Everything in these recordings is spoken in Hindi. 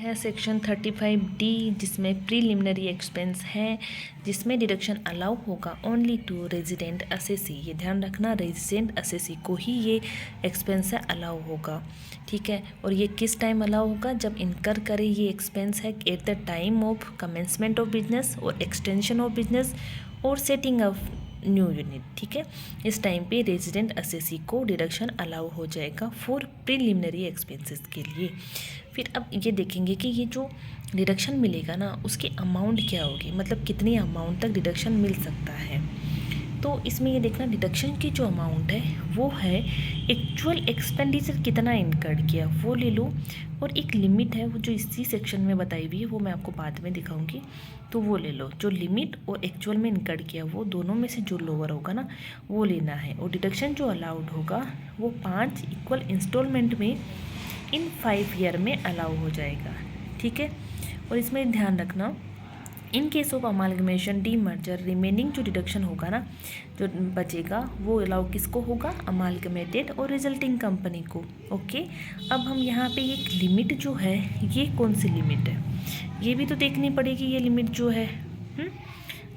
है सेक्शन 35D, जिसमें प्रीलिमिनरी एक्सपेंस है, जिसमें डिडक्शन अलाउ होगा ओनली टू रेजिडेंट असेसी। ये ध्यान रखना, रेजिडेंट असेसी को ही ये एक्सपेंस है अलाउ होगा, ठीक है। और ये किस टाइम अलाउ होगा? जब इनकर करे ये एक्सपेंस है at the time of commencement of business और एक्सटेंशन ऑफ बिजनेस और सेटिंग ऑफ न्यू यूनिट, ठीक है। इस टाइम पे रेजिडेंट असेसी को डिडक्शन अलाउ हो जाएगा फॉर प्रीलिमिनरी एक्सपेंसेस के लिए। फिर अब ये देखेंगे कि ये जो डिडक्शन मिलेगा ना, उसकी अमाउंट क्या होगी, मतलब कितनी अमाउंट तक डिडक्शन मिल सकता है। तो इसमें ये देखना, डिडक्शन की जो अमाउंट है वो है एक्चुअल एक्सपेंडिचर कितना इनकर्ड किया वो ले लो, और एक लिमिट है वो जो इसी सेक्शन में बताई हुई है, वो मैं आपको बाद में दिखाऊंगी, तो वो ले लो। जो लिमिट और एक्चुअल में इनकर्ड किया वो दोनों में से जो लोअर होगा ना वो लेना है। और डिडक्शन जो अलाउड होगा वो 5 इक्वल इंस्टॉलमेंट में इन 5 ईयर में अलाउ हो जाएगा, ठीक है। और इसमें ध्यान रखना, in case of amalgamation D merger remaining जो डिडक्शन होगा ना, जो बचेगा वो अलाउ किसको होगा? अमालगमेटेड और रिजल्टिंग कंपनी को, ओके। अब हम यहाँ पे एक लिमिट जो है, ये कौन सी लिमिट है ये भी तो देखनी पड़ेगी, ये लिमिट जो है।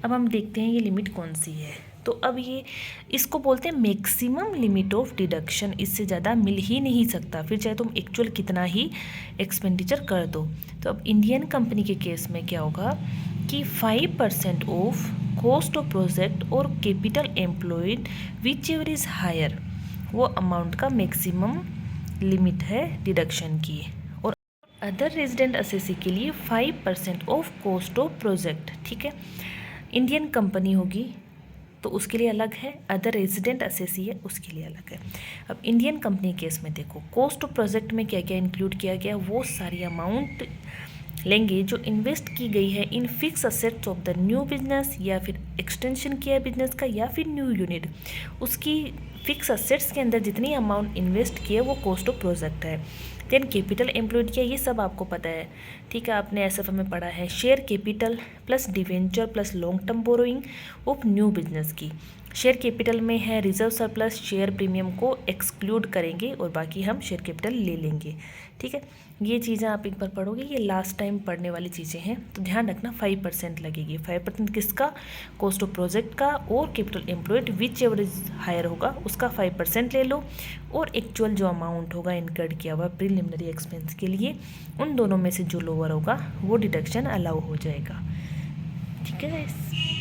अब हम देखते हैं ये लिमिट कौन सी है। तो अब ये इसको बोलते हैं मैक्सिमम लिमिट ऑफ डिडक्शन, इससे ज़्यादा मिल ही नहीं सकता, फिर चाहे तुम एक्चुअल कितना ही एक्सपेंडिचर कर दो। तो अब इंडियन कंपनी के केस में क्या होगा कि 5% ऑफ कॉस्ट ऑफ प्रोजेक्ट और capital employed whichever is higher, वो अमाउंट का मैक्सिमम लिमिट है डिडक्शन की। और अदर रेजिडेंट असेसी के लिए 5% ऑफ कॉस्ट ऑफ प्रोजेक्ट, ठीक है। इंडियन कंपनी होगी तो उसके लिए अलग है, अदर रेजिडेंट असेसी है उसके लिए अलग है। अब इंडियन कंपनी केस में देखो, कॉस्ट ऑफ प्रोजेक्ट में क्या क्या इंक्लूड किया गया, वो सारी अमाउंट लेंगे जो इन्वेस्ट की गई है in fix assets of the new business, या फिर एक्सटेंशन किया है बिजनेस का, या फिर न्यू यूनिट, उसकी फिक्स असेट्स के अंदर जितनी अमाउंट इन्वेस्ट की है वो कॉस्ट ऑफ प्रोजेक्ट है। देन कैपिटल एम्प्लॉयड किया, ये सब आपको पता है, ठीक है, आपने एसएफ में पढ़ा है। Share capital plus debenture plus long term borrowing of new business की। शेयर कैपिटल में है रिजर्व सरप्लस, शेयर प्रीमियम को एक्सक्लूड करेंगे और बाकी हम शेयर कैपिटल ले लेंगे, ठीक है। ये चीज़ें आप एक बार पढ़ोगे, ये लास्ट टाइम पढ़ने वाली चीज़ें हैं, तो ध्यान रखना 5% लगेगी। 5% किसका? कॉस्ट ऑफ प्रोजेक्ट का, और capital employed whichever is higher होगा उसका 5% ले लो, और एक्चुअल जो अमाउंट होगा इनकर्ड किया हुआ प्रीलिमिनरी एक्सपेंस के लिए, उन दोनों में से जो लोअर होगा वो डिडक्शन अलाउ हो जाएगा, ठीक है गाइस।